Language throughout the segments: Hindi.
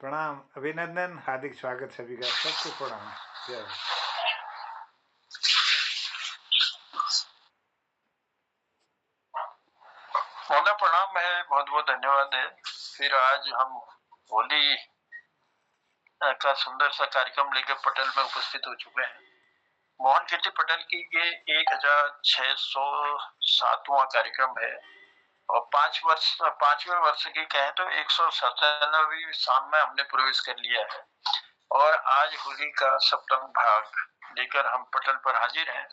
प्रणाम, अभिनंदन, हार्दिक स्वागत सभी का, सबको प्रणाम। जय हो। मोना प्रणाम है, बहुत बहुत धन्यवाद है। फिर आज हम होली का सुंदर सा कार्यक्रम लेकर पटेल में उपस्थित हो चुके हैं। मोहन कीर्ति पटेल की ये 1607वां कार्यक्रम है और 5वें वर्ष की कहें तो 197वीं साल में हमने प्रवेश कर लिया है और आज होली का सप्तम भाग लेकर हम पटेल पर हाजिर हैं।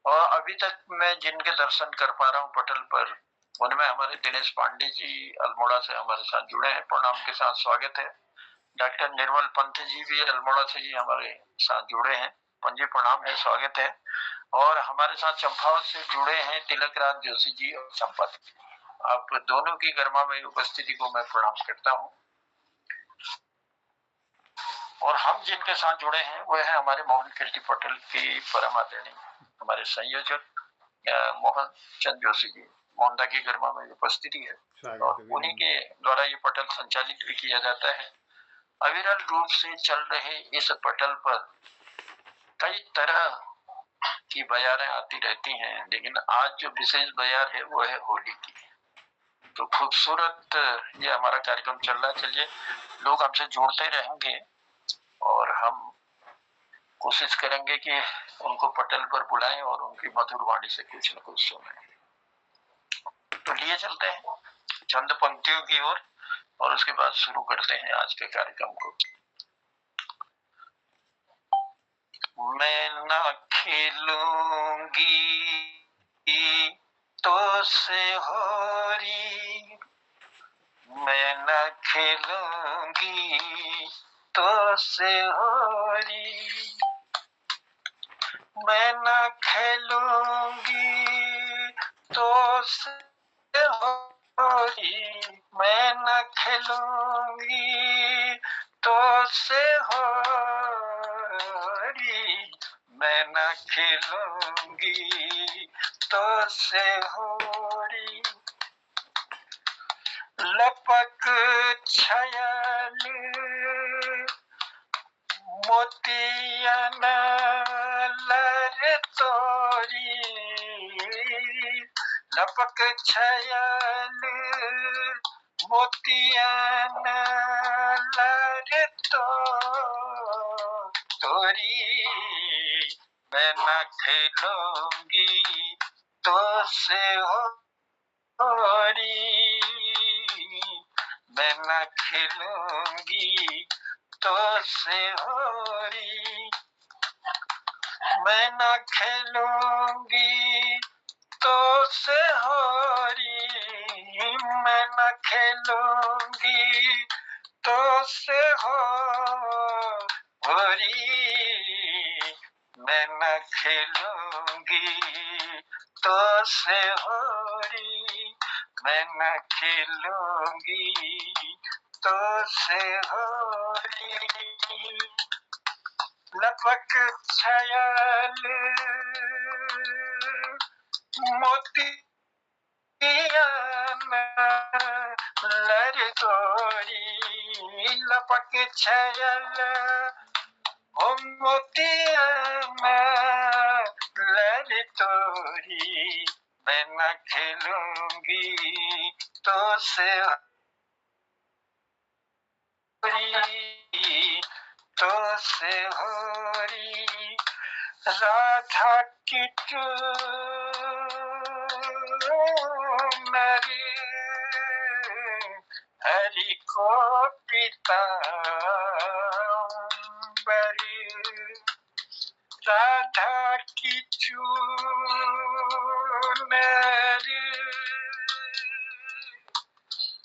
और अभी तक मैं जिनके दर्शन कर पा रहा हूँ पटेल पर, उनमें हमारे दिनेश पांडे जी अल्मोड़ा से हमारे साथ जुड़े हैं, प्रणाम के साथ स्वागत है। डॉक्टर निर्मल पंत जी भी अल्मोड़ा से ही हमारे साथ जुड़े हैं, पंजी प्रणाम है, स्वागत है। और हमारे साथ चंपावत से जुड़े हैं तिलक राज जोशी जी और संपत। आप दोनों की गर्मा में उपस्थिति को मैं प्रणाम करता हूँ। और हम जिनके साथ जुड़े हैं वह है हमारे मोहन कीर्ति पटेल की परम आदरणीय हमारे संयोजक मोहन चंद जोशी जी। मोहनदा की गर्मा में उपस्थिति है और उन्हीं के द्वारा ये पटल संचालित भी किया जाता है। अविरल रूप से चल रहे इस पटल पर कई तरह की बयारें आती रहती हैं, लेकिन आज जो विशेष बयार है वो है होली की। तो खूबसूरत ये हमारा कार्यक्रम चल रहा है। चलिए, लोग हमसे जुड़ते रहेंगे और हम कोशिश करेंगे कि उनको पटल पर बुलाएं और उनकी मधुर वाणी से कुछ न कुछ सुने। तो लिए चलते हैं चंद पंक्तियों की ओर और उसके बाद शुरू करते हैं आज के कार्यक्रम को। मैं न खेलूंगी तो से होरी, मैं न खेलूंगी तो से होरी, मैं न खेलूंगी तो से होरी, मैं न खेलूंगी तो से होरी, मैं न खेलूंगी तो से होरी। लपक छयल मोतियन लर तोरी, लपक छयल मोतियन लर तोरी, मैं न खेलूंगी तो से होरी, मैं न खेलूंगी तो से होरी, मैं न खेलूंगी तो से होरी, मैं न खेलूंगी तो से होरी, मैं न खेलूंगी तो से होरी, मैं न खेलूंगी तो से होरी। लपक छयल मोतियन लर तोरी, लपक छयल मोतियन लर तोरी, मैं न खेलूंगी तो से होरी, तो से होरी। राधा की नरी हरि को पीतांबरी, राधा की चूनरी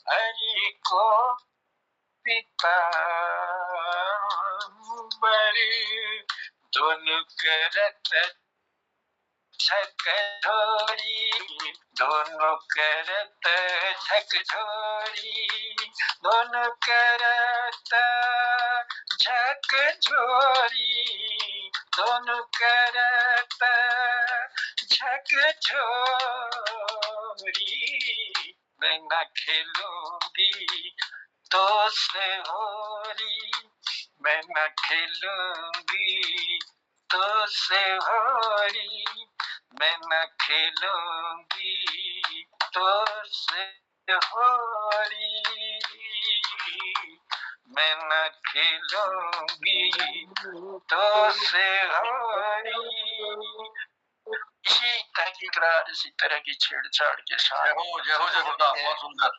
हरि को पीतांबरी, दोनों करत झकझोरी, दोनों करत झकझोरी, दोनों करत झकझोरी, दोनों करत झकझोरी, मैं न खेलूंगी तो से होरी मैं न खेलूंगी, तो से होरी मैं न खेलूंगी, तो से होरी मैं न खेलूंगी, तो से होरी। इसी तहकीकात, इसी तरह की छेड़छाड़ के साथ जय हो बहुत सुंदर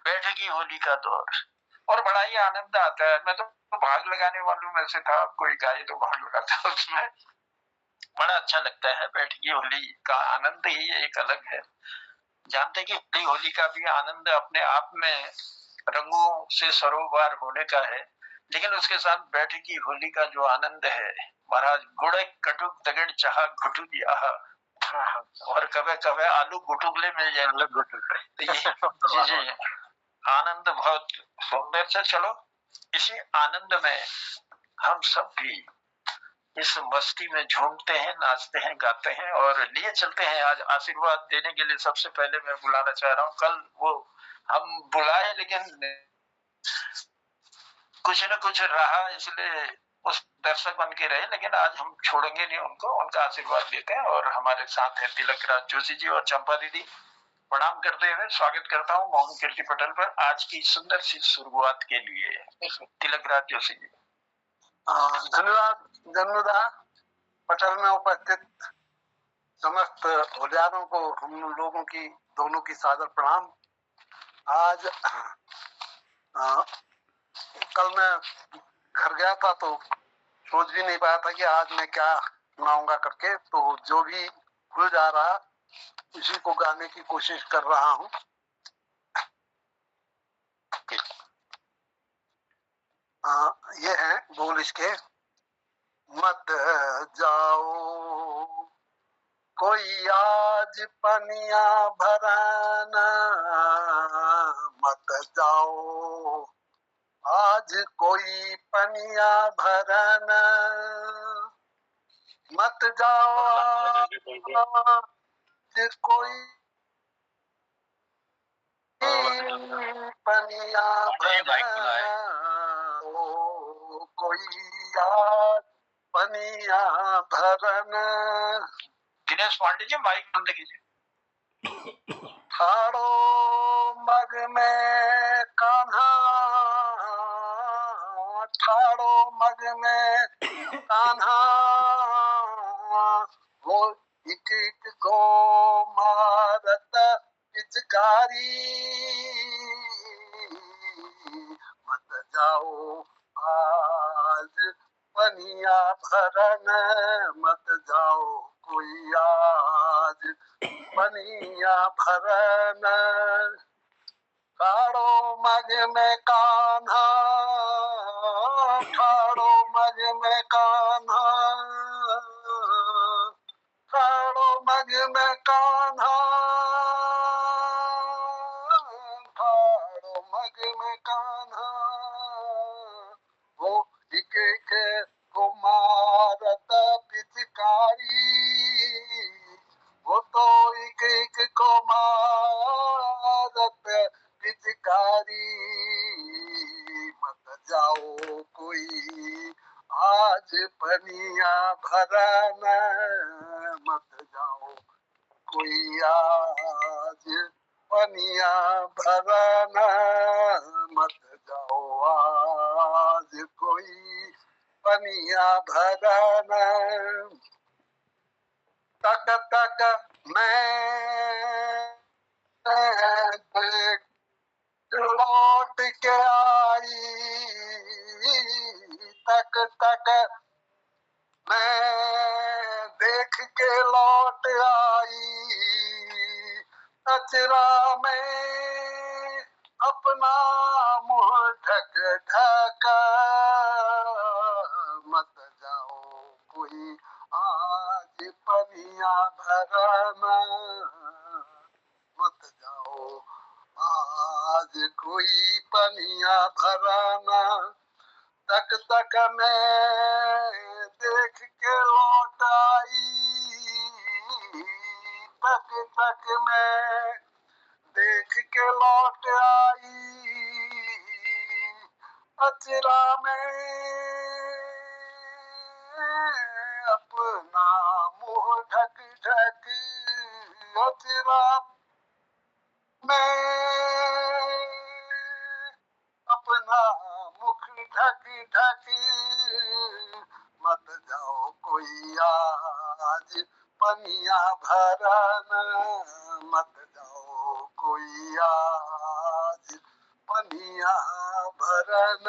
बैठकी होली का दौर, और बड़ा ही आनंद आता है। मैं तो भाग लगाने वालों में से था, कोई गाय तो भाग लगाता उसमें, बड़ा अच्छा लगता है। बैठकी होली का आनंद ही एक अलग है। जानते कि होली होली का भी आनंद अपने आप में रंगों से सरोवर होने का है, लेकिन उसके साथ बैठकी होली का जो आनंद है महाराज, गुड़ कटुक दगड़ चाह घुटुक आहा, और कभी कभी आलू गुटुकले मिल जाए तो ये जी जी आनंद बहुत सुंदर से। चलो इसी आनंद में हम सब भी इस मस्ती में झूमते हैं, नाचते हैं, गाते हैं और लिए चलते हैं। आज आशीर्वाद देने के लिए सबसे पहले मैं बुलाना चाह रहा हूँ। कल वो हम बुलाए लेकिन कुछ न कुछ रहा, इसलिए उस दर्शक बन के रहे, लेकिन आज हम छोड़ेंगे नहीं उनको, उनका आशीर्वाद देते हैं। और हमारे साथ है तिलक राज जोशी जी और चंपा दीदी। प्रणाम करते हुए स्वागत करता हूँ मोहन कीर्ति पटेल पर आज की सुंदर सी शुरुआत के लिए। तिलक राज जोशी जी। धन्यवाद जन्मदा। पटल में उपस्थित समस्त होलियारों को हम लोगों की दोनों की सादर प्रणाम। आज कल मैं घर गया था तो सोच भी नहीं पाया था कि आज मैं क्या सुनाऊंगा करके, तो जो भी खुल जा रहा उसी को गाने की कोशिश कर रहा हूँ। ये है बोल इसके। मत जाओ कोई आज पनिया भराना, मत जाओ आज कोई पनिया भराना, मत जाओ आज कोई पनिया भराना, कोई आज पनिया भराना। दिनेश पांडे जी माइक बंद कीजिए। ठाड़ो मग में कान्हा, ठाड़ो मग में कान्हा, वो एक एक को मारत पिचकारी, मत जाओ आज पनिया भरन, मत जाओ कोई आज पनिया भरन। ठाड़ो मग में कान्हा, ठाड़ो मग में कान्हा, ठाड़ो मग में कान्हा, ठाड़ो मग में कान्हा, वो एक एक को मारत पिचकारी, वो तो एक एक को मारत पिचकारी, मत जाओ कोई आज पनिया भराना, मत जाओ कोई आज पनिया भराना, मत जाओ आज कोई पनिया भराना। तक तक मैं देख लौट के आई, तक तक मैं देख के लौट आई, कचरा में अपना मुंह ढक ढक, मत जाओ कोई आज पनिया भराना, मत जाओ आज कोई पनिया भराना। तक तक मैं देख के लौट आई, तक तक मैं देख के लौट आई, अचरा में अपना मुंह ढक ढक, अचरा में अपना मुख ढक ढक, मत जाओ कोई आज पनिया भरन, मत जाओ कोई आज पनिया भरन,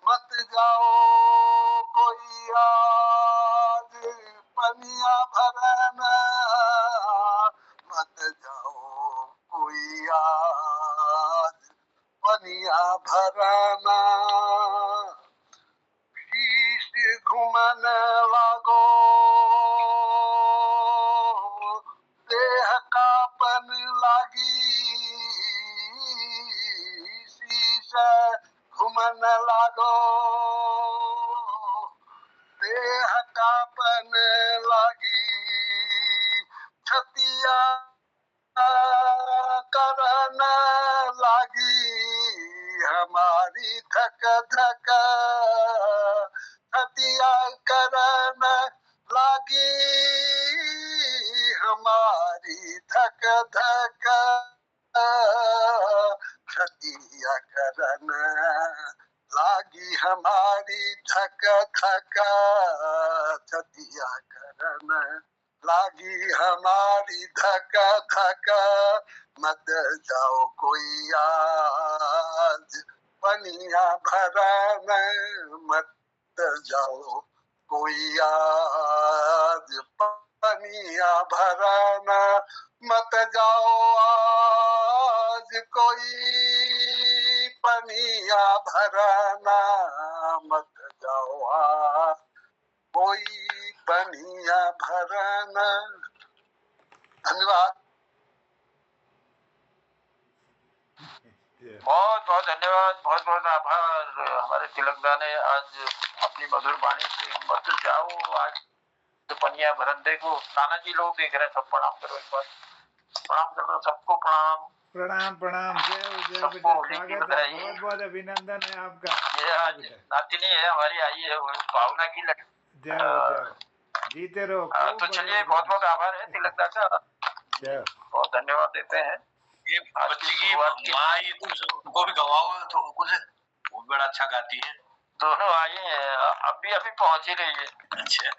मत जाओ कोई आज पनिया भरन, मत जाओ कोई आज पनिया भरना। शीश घुमन लागो देह कापन लागी, शीश घुमन लागो देह कापन लागी, छतिया करन लागी हमारी धक धक, छतिया करन लागी हमारी धक धक, छतिया करन लागी हमारी धक धक, छतिया करन लागी हमारी धक धक, मत जाओ कोई आज पनिया भरन, मत जाओ कोई आज पनिया भरन, मत जाओ आज कोई पनिया भरना, मत जाओ आज कोई पनिया भरना। धन्यवाद। बहुत बहुत धन्यवाद, बहुत बहुत आभार हमारे तिलकदा ने आज अपनी मधुर वाणी से। मत जाओ आज पनिया भरन। देखो नाना जी लोग देख रहे हैं, सब प्रणाम करो एक बार, प्रणाम करो सबको, प्रणाम प्रणाम प्रणाम। जय हो जय हो बेटा, स्वागत है, बहुत बहुत अभिनंदन है आपका। ये आज नातिनी है हमारी, आई है भावना की जय हो जय हो, जीते रहो। तो चलिए बहुत बहुत आभार है तिलकदा का, बहुत धन्यवाद देते हैं। ये बच्ची की माँ, ये तुमको भी गवाओ तो कुछ, वो बड़ा अच्छा गाती है। दोनों आई हैं, अभी पहुंच ही रही है। अच्छा,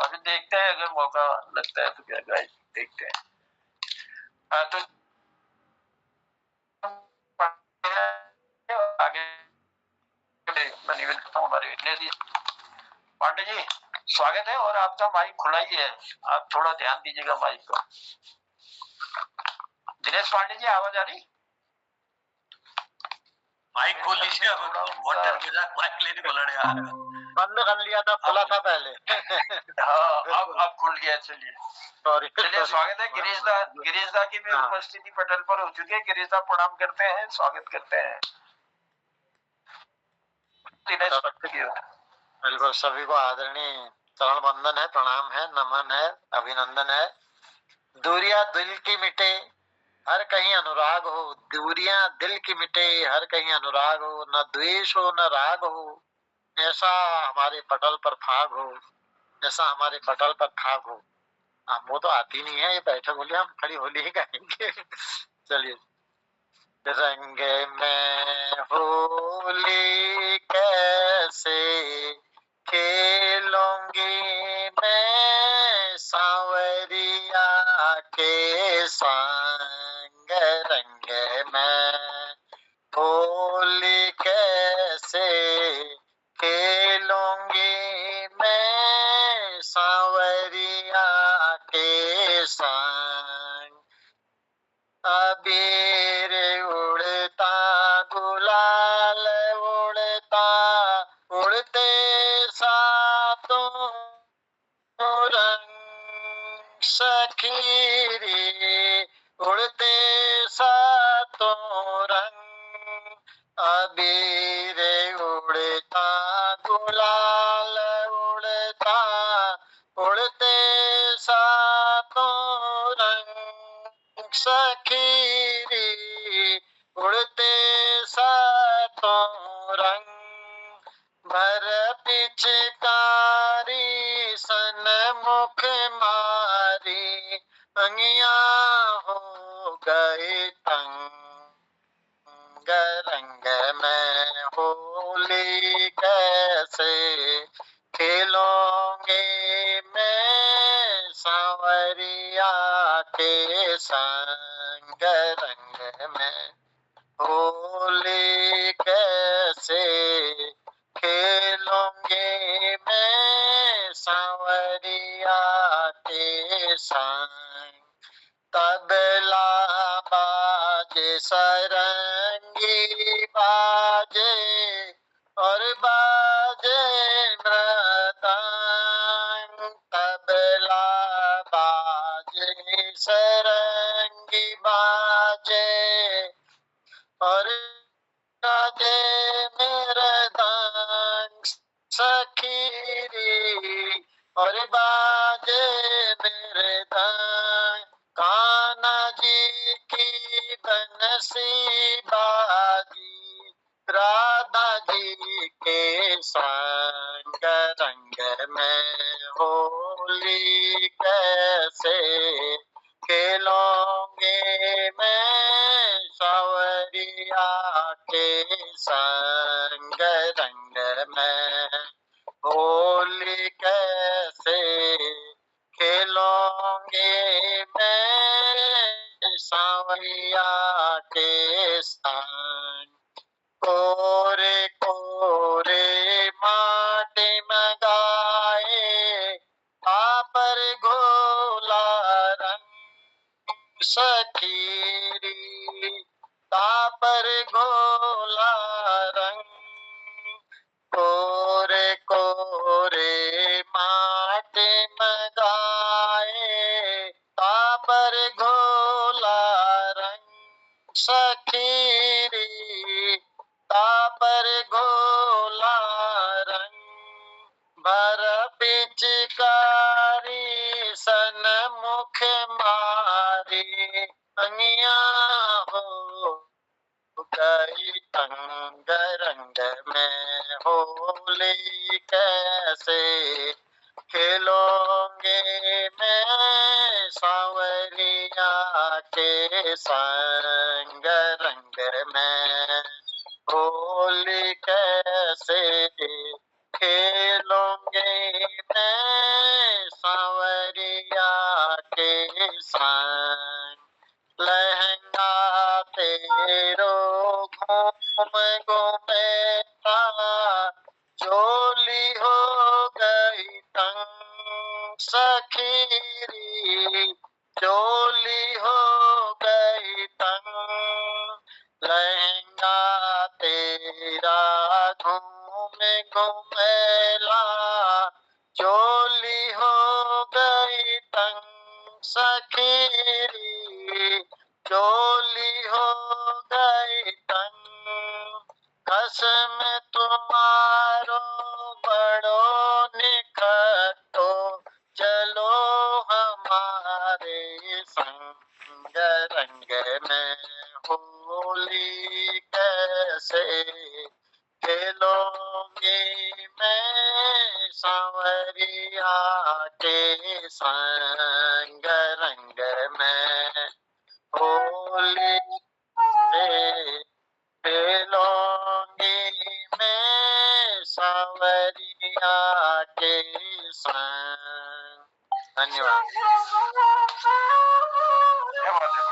अभी देखते हैं अगर मौका लगता है तो क्या गाइस देखते हैं। तो आगे मैं निवेदन करता हूँ हमारे विघ्नेश जी। पांडे जी स्वागत है, और आपका माइक खुला ही है, आप थोड़ा ध्यान दीजिएगा माइक को। दिनेश पांडे जी आवाज आ रही? माइक खोल लीजिए, बहुत डर के साथ माइक लेने को लड़े यार। बंद कर लिया था, खुला था पहले। हाँ अब खुल गया। चलिए सॉरी। चलिए स्वागत है। गिरीशदा की भी उपस्थिति पटल पर हो चुकी है। गिरीशदा प्रणाम करते हैं, स्वागत करते हैं। बिल्कुल, सभी को आदरणीय चरण वंदन है, प्रणाम है, नमन है, अभिनंदन है। दूरियां दिल की मिटे हर कहीं अनुराग हो, दूरियां दिल की मिटे हर कहीं अनुराग हो, न द्वेष हो न राग हो, ऐसा हमारे पटल पर फाग हो, ऐसा हमारे पटल पर फाग हो। वो तो आती नहीं है, ये बैठे बोले हम खड़ी होली ही गाएंगे। चलिए। रंग में होली कैसे खेलूंगी मैं सांवरिया के संग, रंग में होली कैसे खेलूंगी मैं सांवरिया के संग, अबीर उड़ता गुलाल उड़ता उड़ते सातों रंग सखी रे, उड़ते सातों रंग, अबीर उड़ता गुलाल उड़ता उड़ते सातों रंग सखी रे, उड़ते सातों रंग में होली कैसे खेलोगे मैं सांवरिया के संग रंग में होली कैसे खेलोगे मैं सांवरिया के संग तबला बाजे सरंगी बाजे और बाजे मृदंग तबला बाजे सरंगी बाजे और बाजे मृदंग सखीरी और बाजे मृदंग कान्हा जी की बंसी बाजी राधा जी के संग रंग में होली कैसे खेलोगे मैं सांवरिया के संग रंग में होली कैसे खेलोगे मैं सांवरिया के संग कोरे कोरे माटी मंगाए पर घोला रंग सखीरी पर घोला रंग कोरे कोरे माटी मंगाए पर घोला रंग सखीरी पर घोला रंग भर पिचकारी सन मुख मारी अंगिया हो गई तंग रंग में होली कैसे खेलोगे मैं सांवरिया के संग रंग में होली कैसे खेलोगे मैं सांवरिया के संग लहंगा तेरो घूम घूमेला चोली हो गई तंग सखीरी चोली हो गई तंग लहंगा तेरा घूम घूमेला चोली हो गई तंग सखीरी चोली हो गई तंग कसम तुम्हारो बड़ो निखटो चलो हमारे संग रंग में होली कैसे खेलोगे मैं सांवरिया के संग रंग में होली से खेलोगे मैं सांवरिया के संग। धन्यवाद। क्या बात है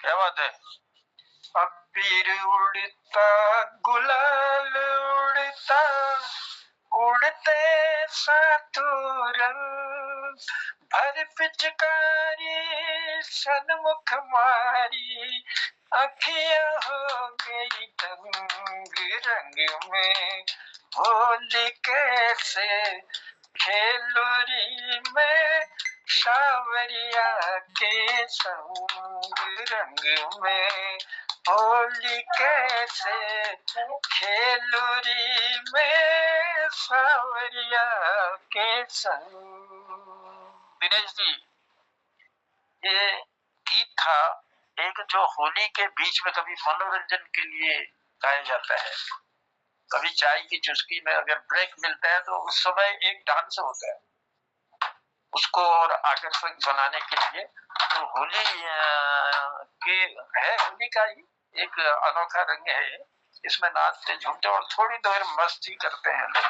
क्या बात है अबीर उड़ता गुलाल उड़ता उड़ते सातुरंग भर पिचकारी सन्मुख मारी अखियां हो गई तंग रंग में होली कैसे खेलोरी में सांवरिया के संग रंग में होली कैसे खेलूरी में सावरिया के संग। दिनेश जी, ये गीत था एक जो होली के बीच में कभी मनोरंजन के लिए गाया जाता है, कभी चाय की चुस्की में अगर ब्रेक मिलता है तो उस समय एक डांस होता है उसको और आकर्षक बनाने के लिए। तो होली के है, होली का ही एक अनोखा रंग है, इसमें नाचते झूमते और थोड़ी देर मस्ती करते हैं लोग।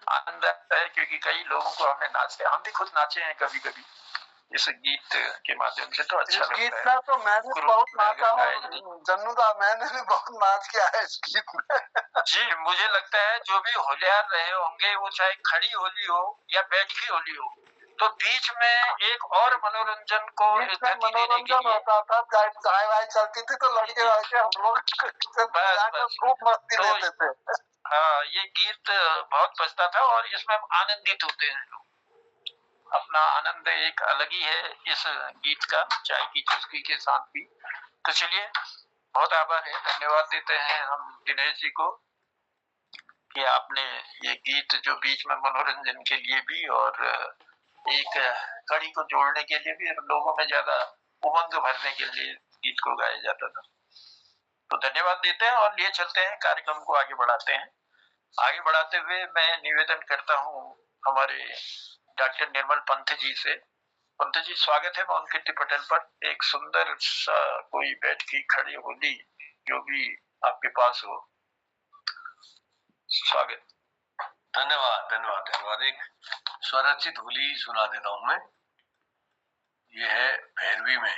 आनंद आता है क्योंकि कई लोगों को हमने नाचते, हम भी खुद नाचे हैं कभी कभी इस गीत के माध्यम से, तो अच्छा लगता है। गीत में तो मैंने बहुत नाचा हूँ जन्नूदा, मैंने भी बहुत नाच किया है इस गीत में। जी, मुझे लगता है जो भी होलियार रहे होंगे, वो चाहे खड़ी होली हो या बैठी होली हो, तो बीच में एक और मनोरंजन को मनोरंजन होता था, चाय वाय चलती थी तो लड़के लड़के हम लोग खूब मस्ती लेते थे। हाँ, ये गीत बहुत बजता था और इसमें आनंदित होते हैं लोग, अपना आनंद एक अलग ही है इस गीत का, चाय की चुस्की के साथ भी। तो चलिए, बहुत आभार है, धन्यवाद देते हैं हम दिनेश जी को कि आपने ये गीत जो बीच में मनोरंजन के लिए भी और एक कड़ी को जोड़ने के लिए भी, लोगों में ज्यादा उमंग भरने के लिए गीत को गाया जाता था। तो धन्यवाद देते हैं और लिए चलते हैं, कार्यक्रम को आगे बढ़ाते हैं। आगे बढ़ाते हुए मैं निवेदन करता हूँ हमारे डॉक्टर निर्मल पंत जी से। पंत जी, स्वागत है मौन कीर्ति पटेल पर। एक सुंदर सा कोई बैठ की खड़ी होली जो भी आपके पास हो, स्वागत। धन्यवाद धन्यवाद धन्यवाद। एक स्वरचित होली सुना देता हूं मैं, ये है भैरवी में।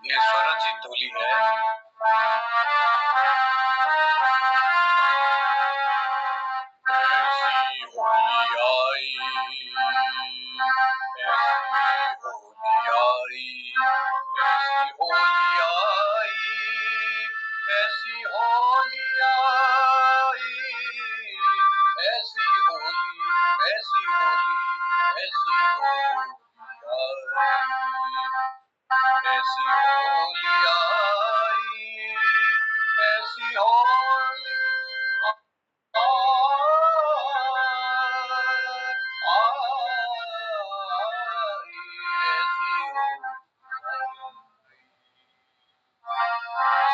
ये स्वरचित होली है। ऐसी होली आई, ऐसी होली आई, ऐसी होली आई, ऐसी होली आई, ऐसी होली, ऐसी होली, ऐसी होली आई, ऐसी होली आई, ऐसी होली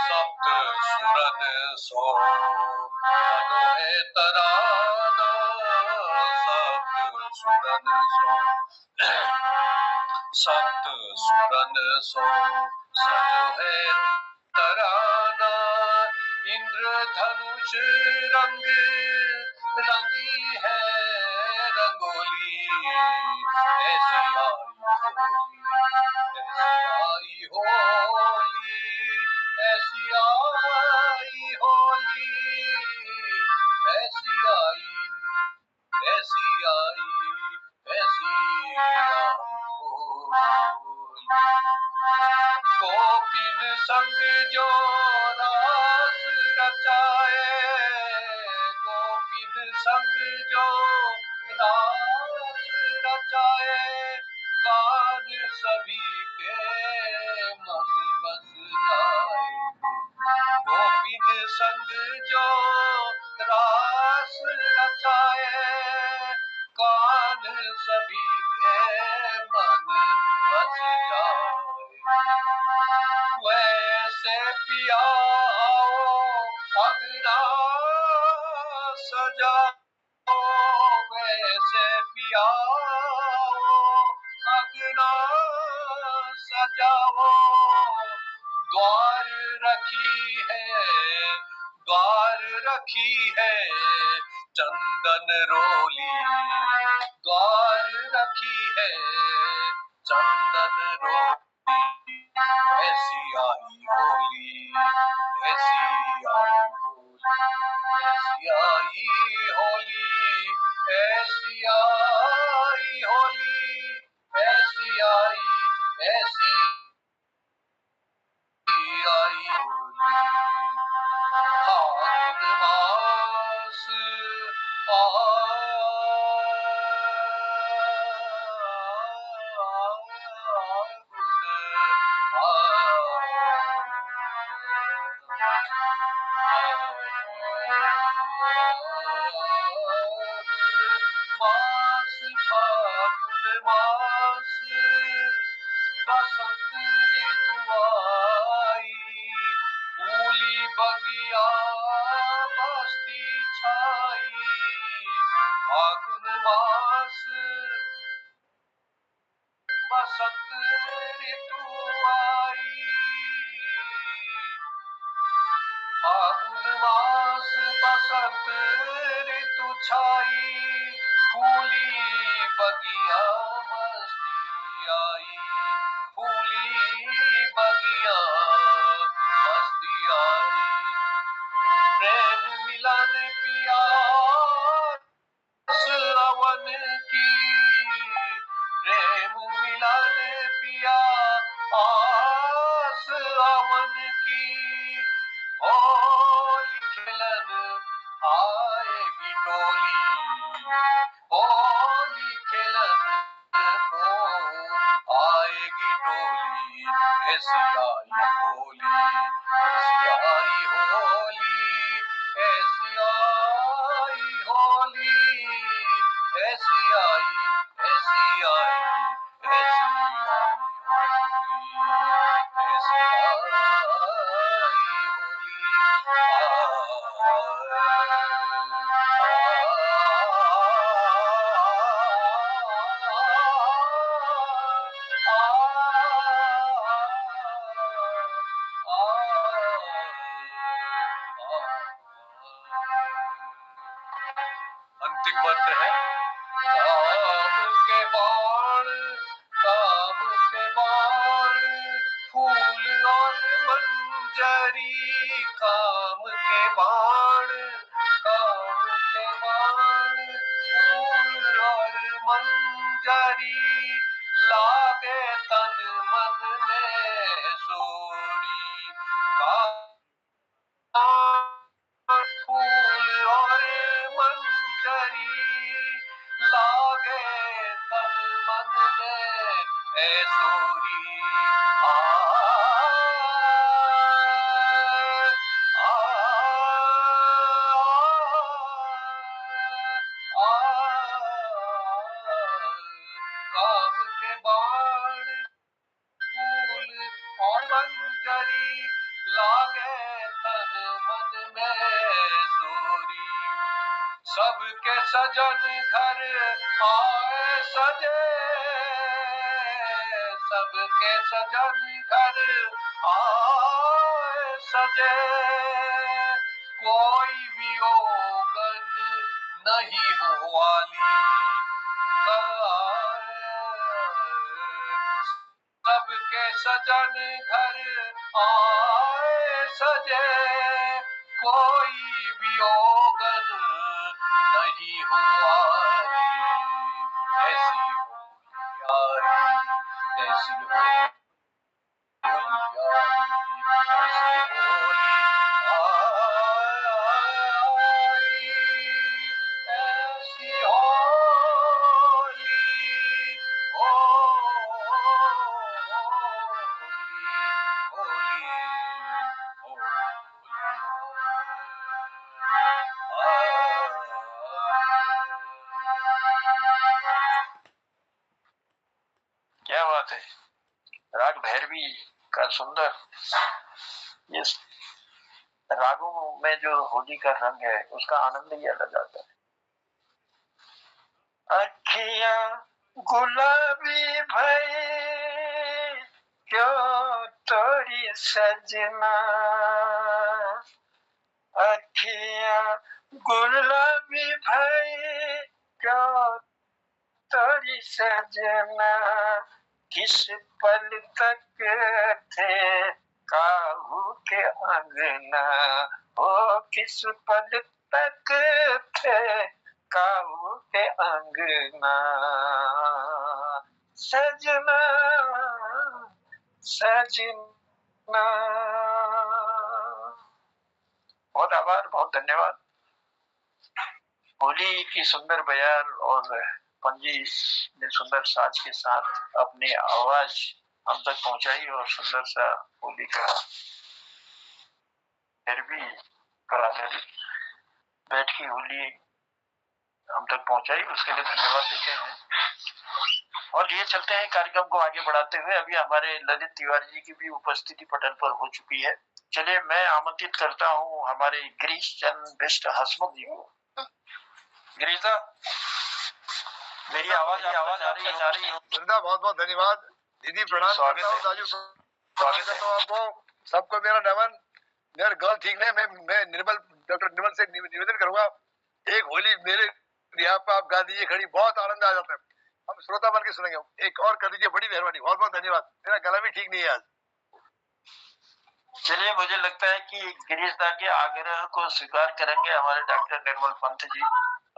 सप्त सुरन सो मनो है तराना, सप्त सुरन सो, सप्त सुरन सो सजो है तराना, इंद्रधनुष रंग रंगी है रंगोली, ऐसी आई होली, ऐसी आई होली, ऐसी आई होली, ऐसी आई, ऐसी आई होली। गोपिन संग जो रास रचाए, गोपिन संग जो रास रचाए, कान सभी के मन बस जाए। गोपिन संग जो रास रचाए, कान सभी के मन बस जाए। वैसे पिया अगना सजाओ, वैसे पिया अगना जाओ, द्वार रखी है, द्वार रखी है चंदन रोली, द्वार रखी है चंदन रोली, ऐसी आई होली, ऐसी आई होली, ऐसी आई होली, ऐसी आई होली, ऐसी आई, ऐसी आई होली। फागुन मास फागुन मास बसंत ऋतु आई, फूली बगिया मस्ती छाई, फागुन मास बसंत ऋतु आई, फागुन मास बसंत ऋतु छाई, फूली बगिया मस्ती आई, फूली बगिया मस्ती आई, प्रेम मिलन पिया अवन की, प्रेम मिलन पिया आस अवन की, होली खेलन आएगी टोली, होली खेलन को आएगी टोली, ऐसी आई होली, ऐसी आई होली, ऐसी आई होली, ऐसी आई, ऐसी आई, ऐसी आई होली, ऐसी आई अंतिम मंत्र है, काम के बाण, काम के बाण, फूल और मंजरी, काम के बाण, काम के बाण, फूल और मंजरी, लागे तन मन में सोरी, फूल और मंजरी, लागे तन मन में ऐसोरी, आ काम के बाण, फूल और मंजरी, लागे तन मन में सोरी, सबके सजन घर आए सजे, सबके सजन घर आए सजे, कोई भी ओगन नहीं हो वाली, सबके सजन घर आए सजे, कोई भी ओगन नहीं हुआ, ऐसी होली आई, ऐसी होली आई, ऐसी होली आई, ऐसी होली, क्या बात है। राग भैरवी का सुंदर, ये रागों में जो होली का रंग है उसका आनंद ही अलग आता है। अखियां गुलाबी भई क्यों तोरी सजना अखियां गुलाबी भई क्यों तोरी सजना किस पल तक थे काहू के अंगना ओ किस पल तक थे काहू के अंगना सजना सजना। बहुत आभार, बहुत धन्यवाद। होली की सुंदर बयार और पंजी ने सुंदर साज के साथ अपनी आवाज हम तक पहुंचाई और सुंदर सा होली का फिर भी बैठ की होली हम तक पहुंचाई, उसके लिए धन्यवाद देते हैं। और ये चलते हैं कार्यक्रम को आगे बढ़ाते हुए। अभी हमारे ललित तिवारी जी की भी उपस्थिति पटल पर हो चुकी है। चलिए मैं आमंत्रित करता हूँ हमारे गिरीश चंद बिष्ट हसमुख जी को। गिरीश मेरी आवाज आ रही है? वृंदा बहुत बहुत धन्यवाद। दीदी प्रणाम करता हूँ, राजू स्वागत करता हूँ आपको, सबको मेरा नमन। मेरा गल ठीक नहीं, मैं डॉक्टर निर्मल से निवेदन करूंगा, एक होली मेरे यहाँ पे आप गा दीजिए खड़ी, बहुत आनंद आ जाता है। हम श्रोता बन के सुनेंगे, एक और कर दीजिए, बड़ी मेहरबानी, बहुत बहुत धन्यवाद। मेरा गला भी ठीक नहीं है आज। चलिए मुझे लगता है कि गिरीश दा के आग्रह को स्वीकार करेंगे हमारे डॉक्टर निर्मल पंत जी,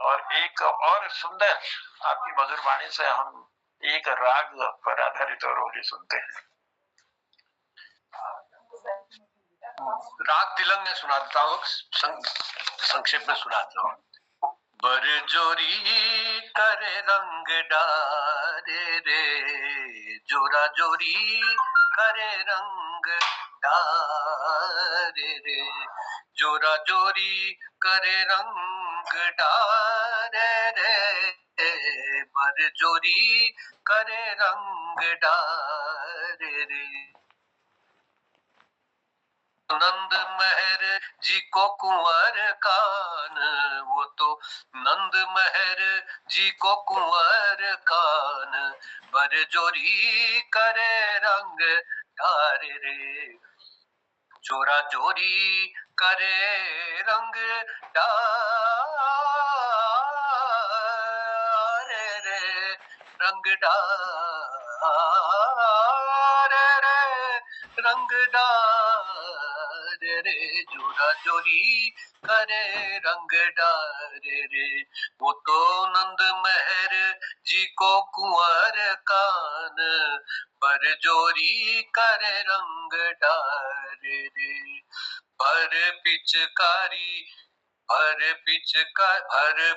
और एक और सुंदर आपकी मधुर वाणी से हम एक राग पर आधारित और होली सुनते हैं। राग तिलंग में सुना देता हूँ, संक्षेप में सुना देता हूँ। बरजोरी करे रंग डारे रे, जोरा जोरी करे रंग डारे रे, जोरा जोरी करे रंग डारे रे, बरजोरी करे रंग डारे रे। नंद महर जी को कुंवर कान, वो तो नंद महर जी को कुंवर कान, बरजोरी करे रंग डारे रे, जोरा जोरी करे रंग डारे रे, रंग डारे रे, रंग डारे रे, जोरा जोरी करे रंग डारे रे, वो तो नंद महर जी को कुंवर कान, बरजोरी करे रंग डारे रे। भर पिचकारी भर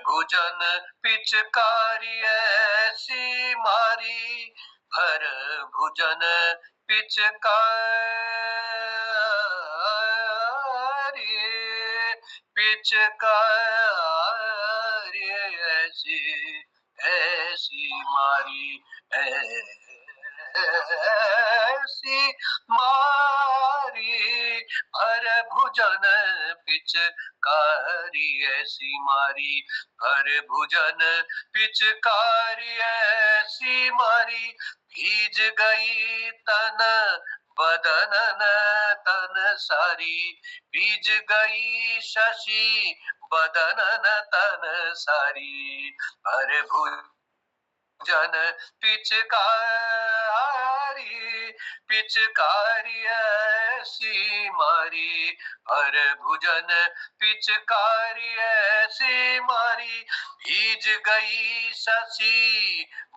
भुजन पिचकारी ऐसी मारी, भर भुजन पिचकारी ऐसी ऐसी मारी, ऐसी मारी, भर भुजन पिचकारी ऐसी मारी, भर भुजन पिचकारी ऐसी मारी, भीज गई तन बदनन तन सारी, भीज गई शशि बदनन तन सारी, भर भुजन पिचकारी ऐसी मारी, भर भुजन पिचकारी ऐसी मारी, भीज गई शशि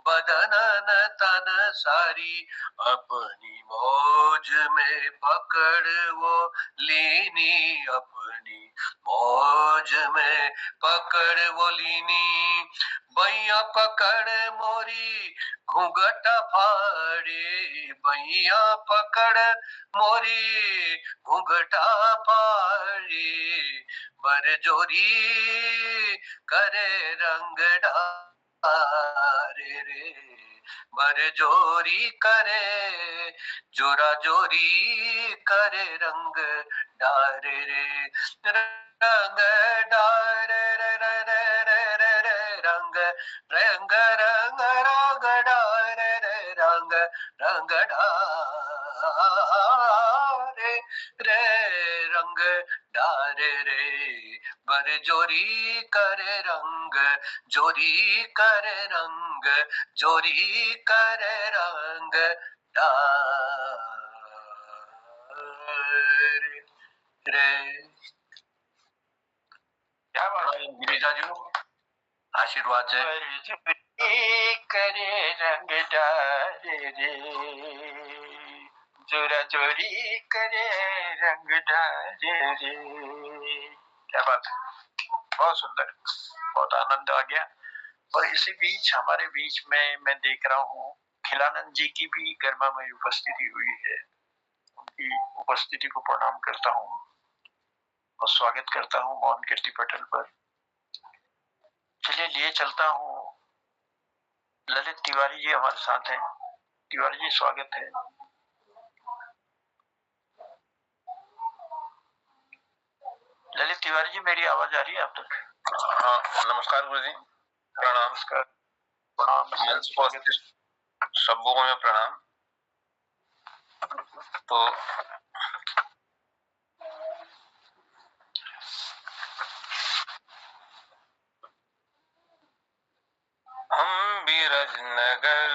बदनन तन सारी, अपनी मौज में पकड़ वो लीनी, अपनी मौज में पकड़ वो लीनी, बैया पकड़ मोरी घूंघट फाड़े, बैया पकड़ मोरी घूंघटा फाड़े, बरजोरी करे रंग डारे रे, बरजोरी करे जोरा जोरी करे रंग डारे रे, रंग डारे रे रे रे रे रे, रंग रंग रंग रंग डारे रे, रंग रंग डारे रंग डारे रे, बर जोरी करे रंग, जोरी करे रंग, जोरी करे रंग डारे रे। क्या बात है गिरिजा जी, आशीर्वाद है। करे रंग डारे रे, जोरा जोरी करे रंग डारे रे। क्या बात है, बहुत सुंदर, बहुत आनंद आ गया। और इसी बीच हमारे बीच में मैं देख रहा हूँ खिलानंद जी की भी गरिमा में उपस्थिति हुई है। उनकी उपस्थिति को प्रणाम करता हूँ और स्वागत करता हूँ मोहन कीर्ति पटल पर। चलिए लिए चलता हूँ, ललित तिवारी जी हमारे साथ हैं। तिवारी जी स्वागत है। ललित तिवारी जी मेरी आवाज आ रही है आप तक? हाँ, नमस्कार गुरु जी, प्रणाम। नमस्कार, प्रणाम। मंच पर सबों में प्रणाम। तो हम बीरज नगर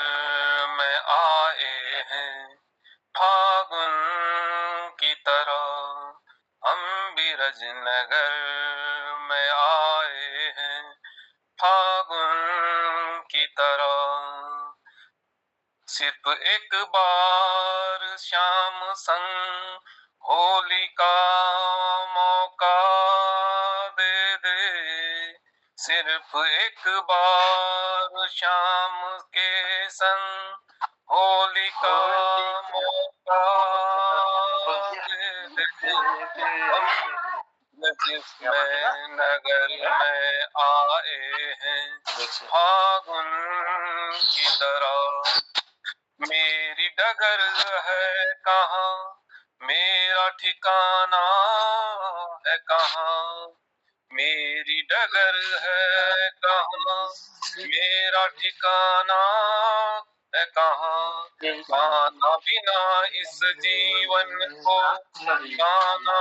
में आए हैं फागुन की तरह, हम बीरज नगर में आए हैं फागुन की तरह। सिर्फ एक बार श्याम संग होली का मौका दे दे, सिर्फ एक बार शाम के संग होली का मौका दे दे। जिसमें नगर में आए हैं फागुन की तरह। मेरी डगर है कहाँ, मेरा ठिकाना है कहाँ, मेरी डगर है कहाँ, मेरा ठिकाना है कहाँ। खाना बिना इस जीवन को खाना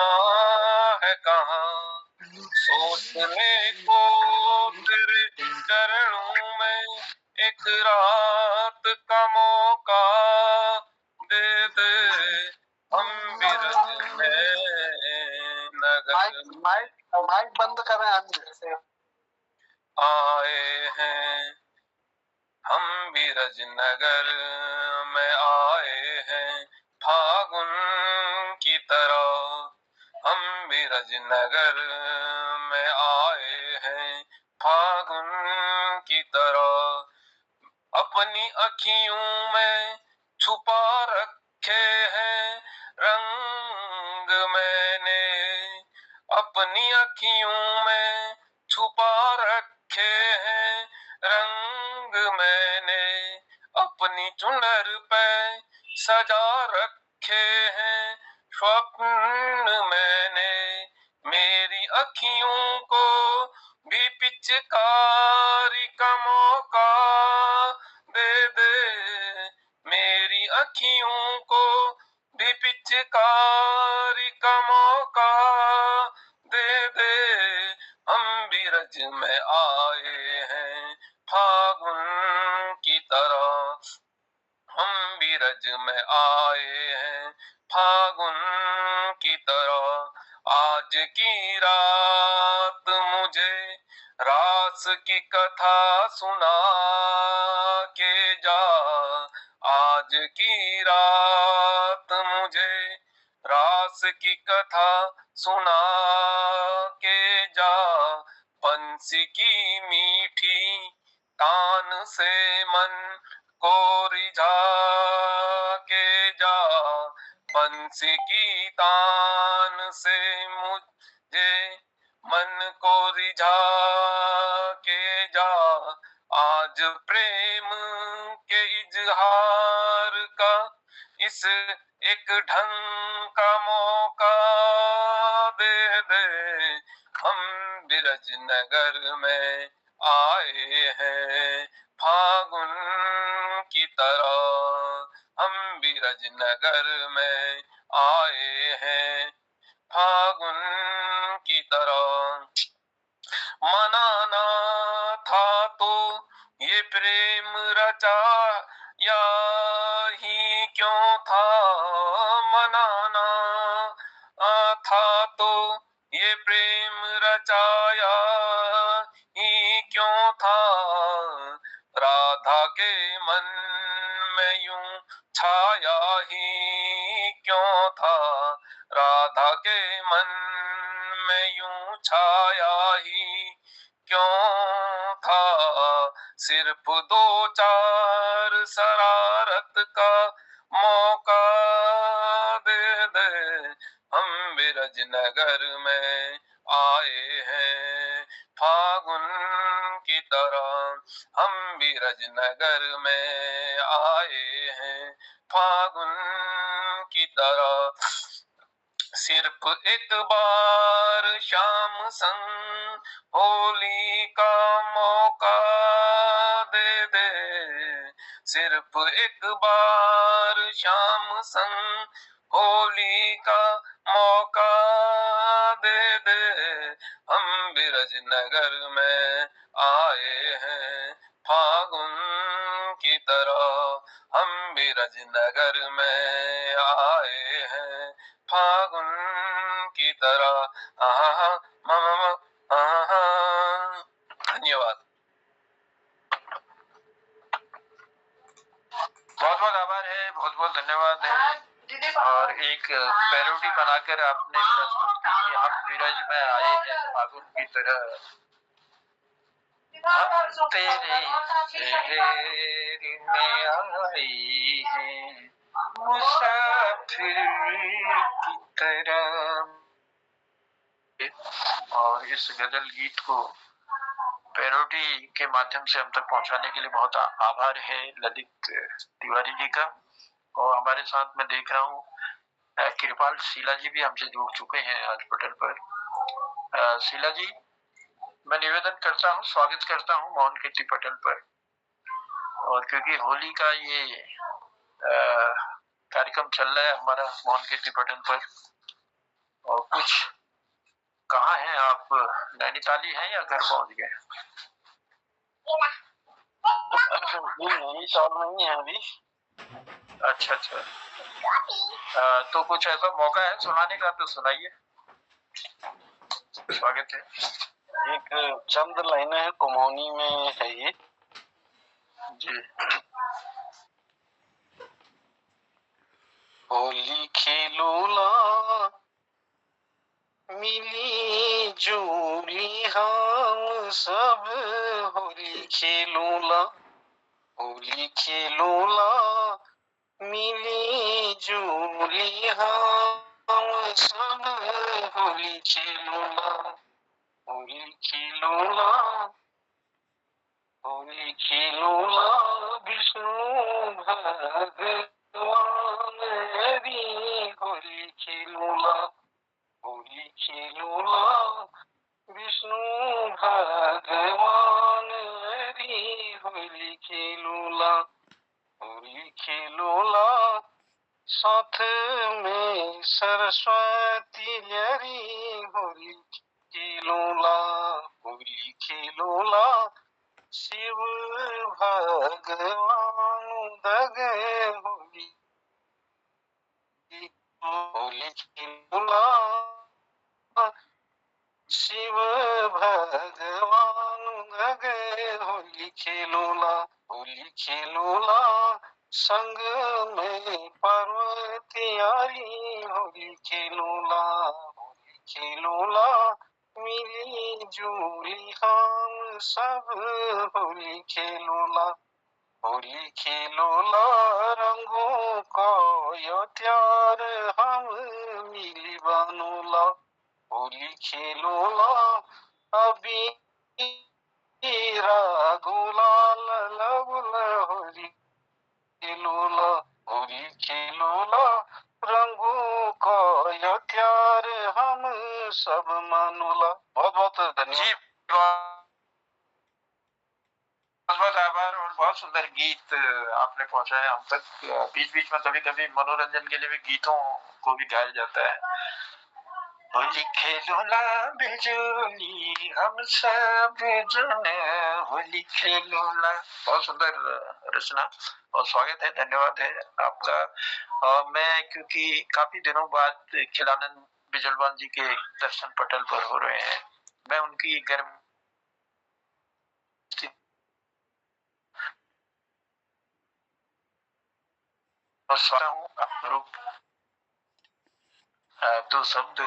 है कहाँ, सोचने को तेरे चरणों में एक रात का मौका दे दे। हम बिरज में नगर माइक बंद करें आए हैं, हम बीरज नगर में आए हैं फागुन की तरह, हम बीरज नगर में आए हैं फागुन की तरह। अपनी अखियों में छुपा रखे हैं रंग मैंने, अपनी अखियों में छुपा रखे हैं रंग मैंने, अपनी चुनर पे सजा रखे हैं स्वप्न मैंने। मेरी अखियों को भी पिचकारी का मौका दे दे, मेरी अखियों को भी पिचकारी का मौका दे दे। हम बीरज में आए हैं फागुन की तरह, हम बीरज में आए हैं फागुन की तरह। आज की रात मुझे रास की कथा सुना के जा, आज की रात मुझे रास की कथा सुना के जा। बंसी की मीठी तान से मन को रिझा के जा, बंसी की तान से मुझे मन को रिझा के जा। आज प्रेम के इजहार का इस एक ढंग का मौका दे दे। हम बिरज नगर में आए हैं फागुन की तरह, हम बिरज नगर में आए हैं फागुन रचाया ही क्यों था मनाना, था तो ये प्रेम रचाया ही क्यों था, राधा के मन में यूं छाया ही क्यों था, राधा के मन में यूं छाया ही क्यों था, सिर्फ दो चार शरारत का मौका दे दे, हम बिरज नगर में आए हैं फागुन की तरह, हम बिरज नगर में आए हैं फागुन की तरह, सिर्फ एक बार शाम संग होली का मौका दे दे, सिर्फ एक बार शाम संग होली का मौका दे दे, हम बिरज नगर में आए हैं फागुन की तरह, हम बिरज नगर में आए हैं फागुन की तरह। आहा मम आहा। धन्यवाद। बहुत बहुत आभार है, बहुत बहुत धन्यवाद है। और एक पैरोडी बनाकर आपने प्रस्तुत की कि हम बिरज में आए हैं फागुन की तरह, हम तेरे शहर में आए हैं मुसाफिर की तरह। और इस गजल गीत को पैरोडी के माध्यम से हम तक पहुंचाने के लिए बहुत आभार है ललित तिवारी जी का। और हमारे साथ में देख रहा हूँ कृपाल शीला जी भी हमसे जुड़ चुके हैं आज पटल पर। शीला जी, मैं निवेदन करता हूँ, स्वागत करता हूँ मोहन कीर्ति पटल पर। और क्योंकि होली का ये कार्यक्रम चल रहा है हमारा मोहन कीर्ति पटल पर, और कुछ कहाँ हैं आप, नैनीताली हैं या घर पहुंच गए? नैनीताल नहीं है अभी। अच्छा अच्छा, तो कुछ ऐसा मौका है सुनाने का तो सुनाइए, स्वागत है। एक चंद लाइनें हैं, कुमौनी में है ये जी। होली खेलूला मिली जूली हम सब, होली खेलूला, होली खेलूला मिली जूली हम सब, होली खेलूला, होली खेलूला, होली खेलूला विष्णु भगवान री, होली खेलूला, होली खेलूला विष्णु भगवान री, होली खेलूला, होली खेलूला साथ में सरस्वती री, होली खेलूला, होली खेलूला शिव भगवान दगे, होली होली खेलूला शिव भगवान दगे, होली खेलूला, होली खेलूला संग में पार्वती आई, होली खेलूला, होली खेलूला मिली जूली हम सब, होली खेलूला, होली खेलूला रंगों को यो त्यार हम मिली बनूला, होली खेलूला अभी गुलाल लगुल, होली खेलूला, होली खेलूला रंगों को यो त्यार हम सब मानूला। बहुत बहुत धन्यवाद। बहुत आभार। और बहुत सुंदर गीत आपने पहुंचाया हम तक। बीच बीच में कभी कभी मनोरंजन के लिए भी गीतों को भी गाया जाता है। होली खेलूला बिजोली हम सब जन होली खेलूला। बहुत सुंदर रचना और स्वागत है, धन्यवाद है आपका। मैं क्योंकि काफी दिनों बाद खिलानंद बिजलवान जी के दर्शन पटल पर हो रहे हैं, मैं उनकी गर्म दो शब्द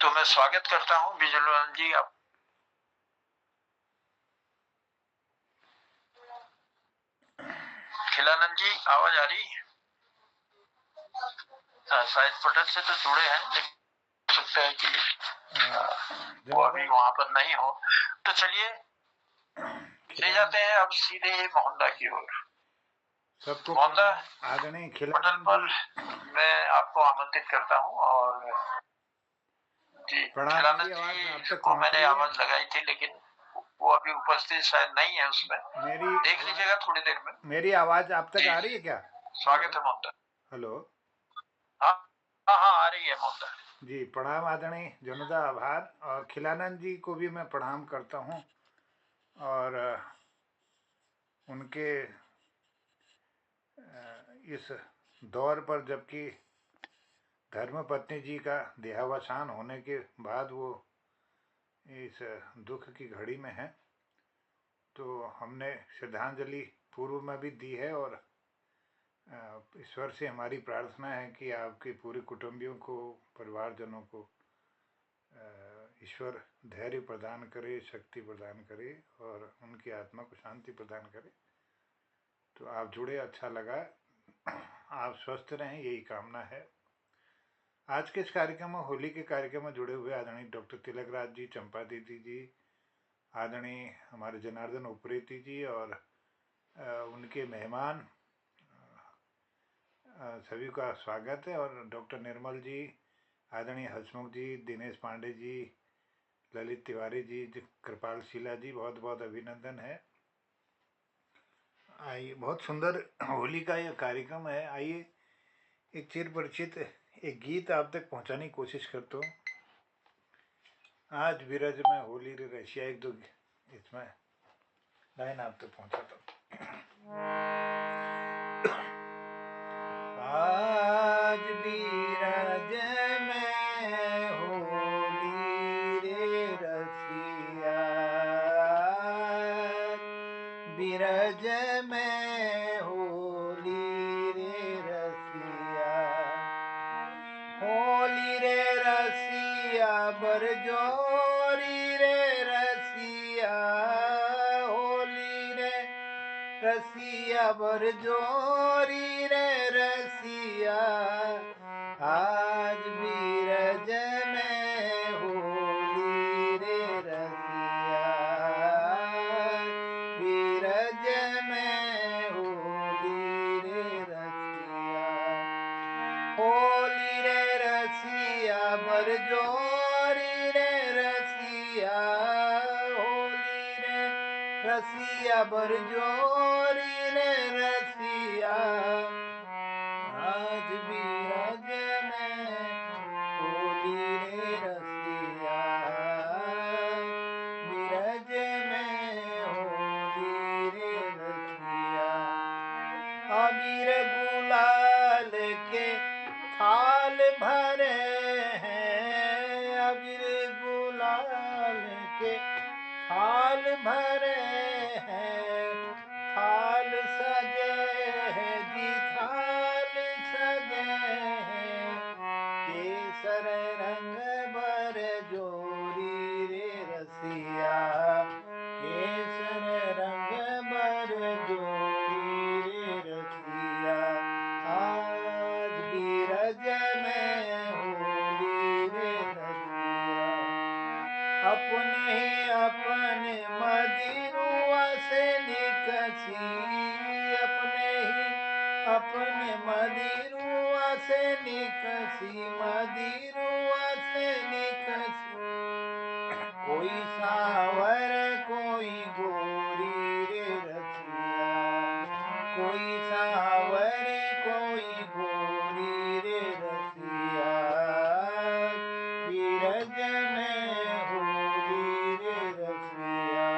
तो मैं स्वागत करता हूँ बिजलवान जी आप। खिलानंद जी आवाज आ रही? शायद पटल से तो जुड़े हैं, लेकिन हो सकता है कि वो अभी वहां पर नहीं हो। तो चलिए ले जाते हैं अब सीधे मोहनदा की ओर। सबको मोहनदा आदरणीय पटल खिलानंद पर जी, मैं आपको आमंत्रित करता हूँ। और जी खिलानंद जी को मैंने आवाज लगाई थी, लेकिन वो अभी उपस्थित शायद नहीं है उसमें। मेरी देख लीजिएगा थोड़ी देर में। मेरी आवाज आप तक आ रही है क्या? स्वागत है मोहनदा। हेलो, हाँ हाँ आ रही है मोहनदा जी। प्रणाम आदरणीय जनुदा, आभार। और खिलानंद जी को भी मैं प्रणाम करता हूँ। और उनके इस दौर पर, जबकि धर्मपत्नी जी का देहावसान होने के बाद वो इस दुख की घड़ी में है, तो हमने श्रद्धांजलि पूर्व में भी दी है। और ईश्वर से हमारी प्रार्थना है कि आपके पूरे कुटुंबियों को, परिवारजनों को ईश्वर धैर्य प्रदान करे, शक्ति प्रदान करे और उनकी आत्मा को शांति प्रदान करे। तो आप जुड़े, अच्छा लगा। आप स्वस्थ रहें, यही कामना है। आज के इस कार्यक्रम में, होली के कार्यक्रम में जुड़े हुए आदरणीय डॉक्टर तिलकराज जी, चंपा दीदी जी, आदरणीय हमारे जनार्दन उप्रेती जी और उनके मेहमान सभी का स्वागत है। और डॉक्टर निर्मल जी, आदरणीय हसमुख जी, दिनेश पांडे जी, ललित तिवारी जी, कृपाल शीला जी, बहुत बहुत अभिनंदन है। आइए, बहुत सुंदर होली का यह कार्यक्रम है। आइए एक चिर परिचित एक गीत आप तक पहुंचाने की कोशिश करता हूँ। आज विरज में होली रे रशिया, एक दो इसमें लाइन आप तक पहुंचाता हूँ। आज विरज में होली रे रसिया, विरज में होली रे रसिया, होली रे रसिया बरजोरी रे रसिया, होली रे रसिया बरजोरी रे रसिया, आज बीरज में होली रे रसिया, बीरज में होली रे रसिया, होली रे रसिया बरजोरी रे रसिया, होली रे रसिया बरजोरी रे रसिया, आज बीरज में होली रे रसिया, बीरज में होली रे रसिया, अबीर गुलाल के थाल भरे हैं, अबीर गुलाल के थाल भरे हैं, थाल सजे हैं जी, थाल सजे हैं, केसर रंग बर जोरी रे रसिया, केसर रंग बर जोरी रे रसिया, आज बीरज में होली रे रसिया, अपने ही अपने मदिरुआ से निकसी, अपने ही अपने मदिरुआ से निकसी, मदिरुआ से निकसी, कोई सावर कोई गोरी रे रसिया, कोई सावर कोई गोरी रे रसिया, बीरज धीरज में होली रे रसिया,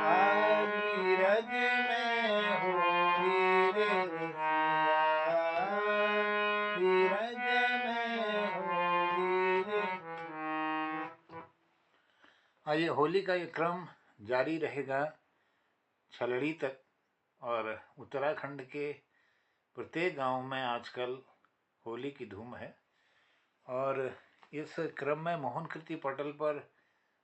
आज धीरज में होली रे रसिया, धीरज में होली रे। आइए, होली का ये क्रम जारी रहेगा छलड़ी तक, और उत्तराखंड के प्रत्येक गांव में आजकल होली की धूम है। और इस क्रम में मोहन कीर्ति पटल पर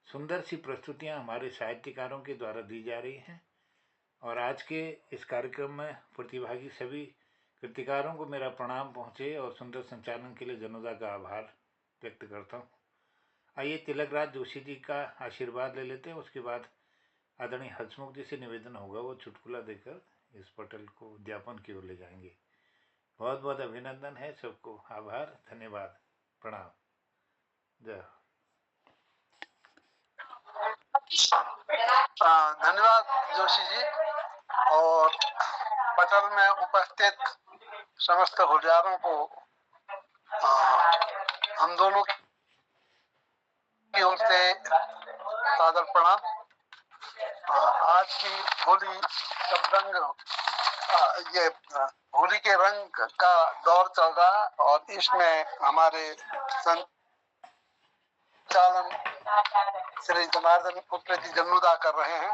सुंदर सी प्रस्तुतियां हमारे साहित्यकारों के द्वारा दी जा रही हैं। और आज के इस कार्यक्रम में प्रतिभागी सभी कृतिकारों को मेरा प्रणाम पहुँचे और सुंदर संचालन के लिए जनोदा का आभार व्यक्त करता हूँ। आइए, तिलकराज जोशी जी का आशीर्वाद ले लेते हैं। उसके बाद आदरणीय हंसमुख जी से निवेदन होगा, वो चुटकुला देकर इस पटल को उद्यापन की ओर ले जाएंगे। बहुत बहुत अभिनंदन है सबको, आभार, धन्यवाद, प्रणाम, जय। धन्यवाद जोशी जी। और पटल में उपस्थित समस्त होलियारों को हम दोनों की ओर से सादर प्रणाम। आज की होली सब रंग, ये होली के रंग का दौर चल रहा है और इसमें हमारे संचालन श्री जनार्दन उप्रेती जन्नुदा कर रहे हैं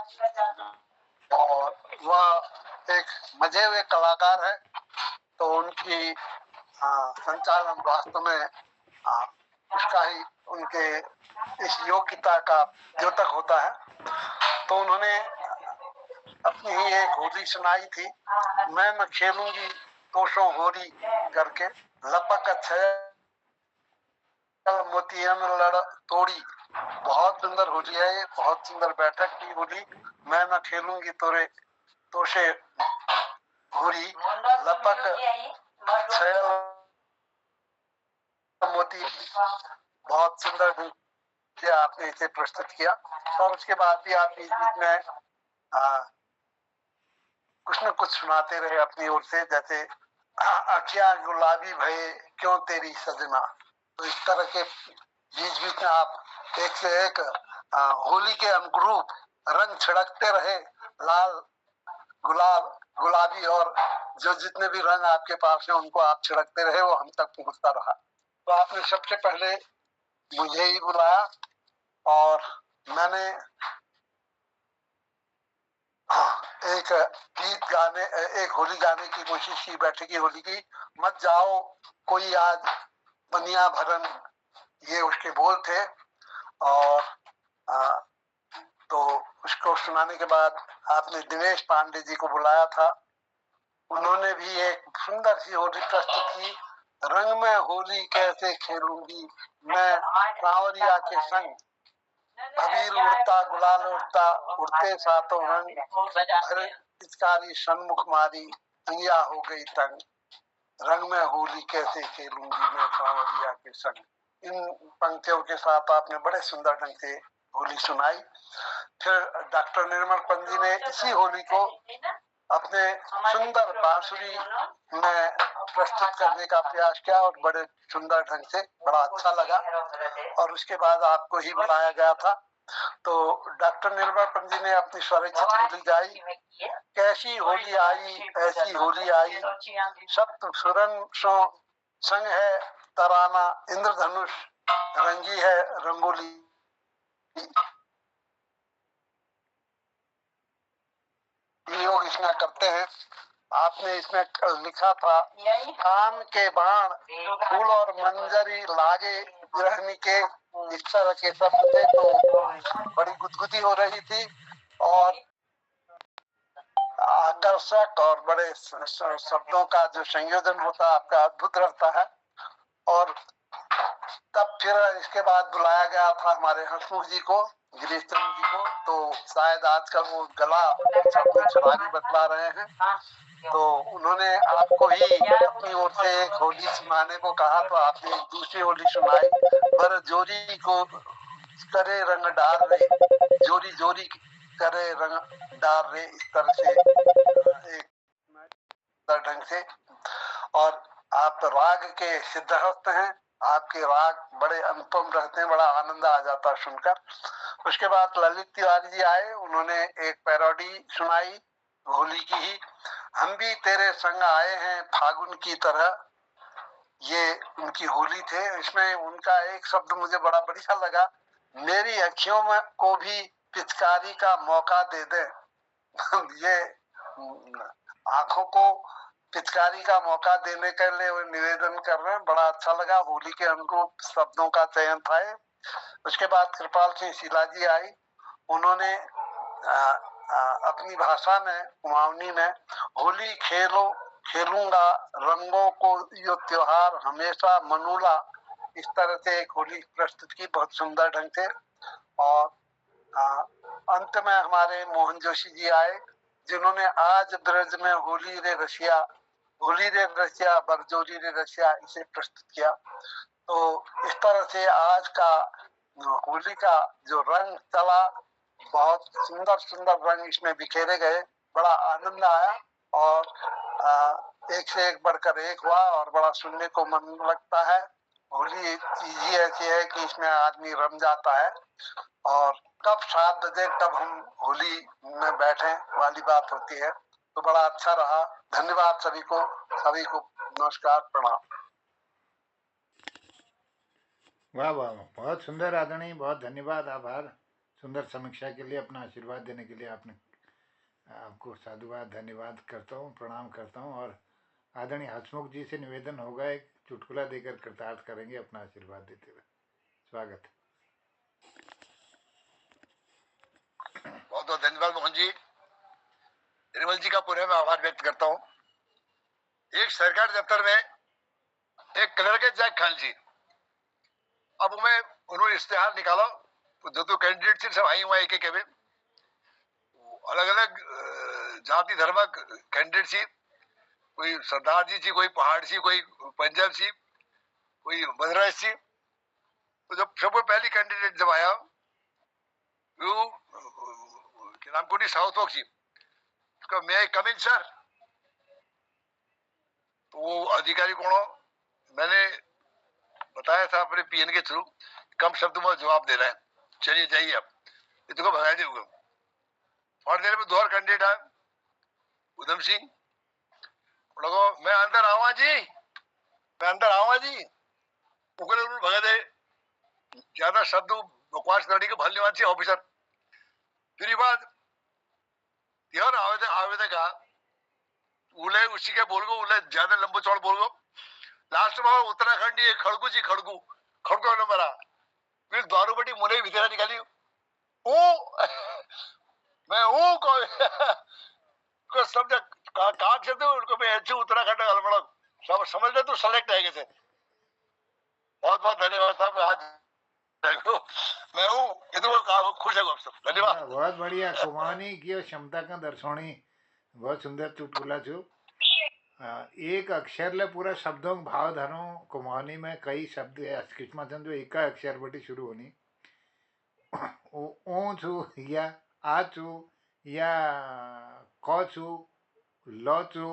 और वह एक मजे हुए कलाकार है, तो उनकी संचालन वास्तव में उसका ही उनके इस योग्यता का द्योतक होता है। तो उन्होंने अपनी ही एक होली सुनाई थी, मैं न खेलूंगी तोशो होली करके, लपक मोतिया में लड़ तोड़ी। बहुत सुंदर होली है ये, बहुत सुंदर बैठक की होली। मैं न खेलूंगी तोरे तोशे होली, लपक मोती। बहुत सुंदर ढंग से आपने इसे प्रस्तुत किया। और उसके बाद भी आप बीच बीच में कुछ न कुछ सुनाते रहे अपनी ओर से, जैसे अखियां गुलाबी भये क्यों तेरी सजना। तो इस तरह के बीच बीच में आप एक से एक होली के अनुरूप रंग छिड़कते रहे, लाल, गुलाब, गुलाबी और जो जितने भी रंग आपके पास है उनको आप छिड़कते रहे, वो हम तक पहुंचता रहा। तो आपने सबसे पहले मुझे ही बुलाया और मैंने एक गीत गाने, एक होली गाने की कोशिश की, बैठे की होली की। मत जाओ कोई आज बनिया भरन, ये उसके बोल थे। और तो उसको सुनाने के बाद आपने दिनेश पांडे जी को बुलाया था, उन्होंने भी एक सुंदर सी होली प्रस्तुत की। रंग में होली कैसे खेलूंगी मैं सांवरिया के संग, अबीर उड़ता गुलाल उड़ता उड़ते सातों रंग, अरे पिचकारी सन्मुख मारी अंगिया हो गई तंग, रंग में होली कैसे खेलूंगी मैं सांवरिया के संग। इन पंक्तियों के साथ आपने बड़े सुंदर ढंग से होली सुनाई। फिर डॉक्टर निर्मल पंत जी ने इसी होली को अपने सुंदर बांसुरी में प्रस्तुत करने का प्रयास किया और बड़े सुंदर ढंग से, बड़ा अच्छा लगा। और उसके बाद आपको ही बुलाया गया था, तो डॉक्टर निर्मल पंत जी ने अपनी स्वरचित होली गाई। कैसी होली आई ऐसी होली आई, सप्त सुरन सो संग है तराना, इंद्रधनुष रंगी है रंगोली। योग इसमें करते हैं। आपने इसमें लिखा था, कान के बाण फूल और मंजरी लागे गृहिणी के, इस तरह के शब्द थे। तो बड़ी गुदगुदी हो रही थी और आकर्षक और बड़े शब्दों का जो संयोजन होता है आपका अद्भुत रहता है। और तब फिर इसके बाद बुलाया गया था हमारे हंसमुख जी को, गिरीश चंद्र जी को। तो शायद आजकल वो गला अपनी खराबी बतला रहे हैं, तो उन्होंने आपको ही अपनी ओर से एक होली सुनाने को कहा, तो आपने एक दूसरी होली सुनाई। पर जोरी को करे रंग डार रे, जोरी जोरी करे रंग डार रे, इस तरह से एक ढंग से। और आप राग के सिद्धहस्त हैं, आपके राग बड़े अनुपम रहते हैं, बड़ा आनंद आ जाता है सुनकर। उसके बाद ललित तिवारी जी आए, उन्होंने एक पैरोडी सुनाई होली की ही, हम भी तेरे संग आए हैं फागुन की तरह, ये उनकी होली थे। इसमें उनका एक शब्द मुझे बड़ा बढ़िया लगा, मेरी अखियों में को भी पिचकारी का मौका दे दे। ये आंखों को पिचकारी का मौका देने के लिए वो निवेदन कर रहे हैं, बड़ा अच्छा लगा। होली के अनुरूप शब्दों का चयन था। उसके बाद कृपाल सिंह शीला जी आई, उन्होंने अपनी भाषा में कुमाऊनी में होली खेलूंगा रंगों को यो त्योहार हमेशा मनूला, इस तरह से एक होली प्रस्तुत की बहुत सुंदर ढंग से। और अंत में हमारे मोहन जोशी जी आए, जिन्होंने आज ब्रज में होली रे रसिया बरजोली रे रसिया इसे प्रस्तुत किया। तो इस तरह से आज का होली का जो रंग चला, बहुत सुंदर सुंदर रंग इसमें बिखेरे गए, बड़ा आनंद आया। और एक से एक बढ़कर एक हुआ और बड़ा सुनने को मन लगता है। होली एक चीज ही ऐसी है कि इसमें आदमी रम जाता है, और कब 7 बजे कब हम होली में बैठे वाली बात होती है। तो बड़ा अच्छा रहा। धन्यवाद सभी को नमस्कार, प्रणाम। वाह वाह, बहुत सुंदर आदरणीय, बहुत धन्यवाद, आभार सुंदर समीक्षा के लिए, अपना आशीर्वाद देने के लिए आपको साधुवाद धन्यवाद करता हूँ, प्रणाम करता हूँ। और आदरणीय हसमुख जी से निवेदन होगा, एक चुटकुला देकर कृतार्थ करेंगे अपना आशीर्वाद देते हुए। स्वागत। बहुत बहुत धन्यवाद मोहन जी। निर्मल जी का पुनः मैं आभार व्यक्त करता हूँ। एक सरकारी दफ्तर में एक क्लर्क है जैक खान जी। अब उन्होंने इश्तेहार निकाला, जो तो कैंडिडेट थी सब आई हुआ एक एक में, अलग अलग जाति धर्म कैंडिडेट थी, कोई सरदार जी थी, कोई पहाड़ थी, कोई पंजाब थी, कोई मद्रास थी। तो जब सबको पहली कैंडिडेट जब आया वो नामकोटी साउथ वॉक थी, उसका मे आई कम इन सर। तो वो अधिकारी कौन हो, मैंने बताया था अपने पीएन के थ्रू, कम शब्द में जवाब देना है, चलिए जाइए आप, ये तुमको भगा देगा। थोड़ी देर में 2 और कैंडिडेट आए, उधम सिंह लोगो, मैं अंदर आवा जी, उगले भगा दे, ज्यादा शब्द बकवास करने के भलने वाले ऑफिसर। फिर बाद यार आवेदन का उले उसी के बोल गो, उले ज्यादा लंबो चौड़ बोल गो। लास्ट में उत्तराखंड ये खड़गू नंबर आ, फिर दारू बटी मुने भीतर निकाली ओ मैं वो को समझ काग से तो उनको मैं अच्छे उत्तराखंड अलमड़ा सब समझ ले तो सेलेक्ट है कैसे। बहुत बहुत धन्यवाद साहब। आज मैं हूँ इधर खुश है सब, धन्यवाद। बहुत बढ़िया, कुमाऊनी की क्षमता का दर्शानी बहुत सुंदर चुटकुला छो। एक अक्षर ले पूरा शब्दों भाव धरो। कुमाऊनी में कई शब्द है किस्म जो एक अक्षर बटी शुरू होनी, ओ छू या आ छू या क छू लो छू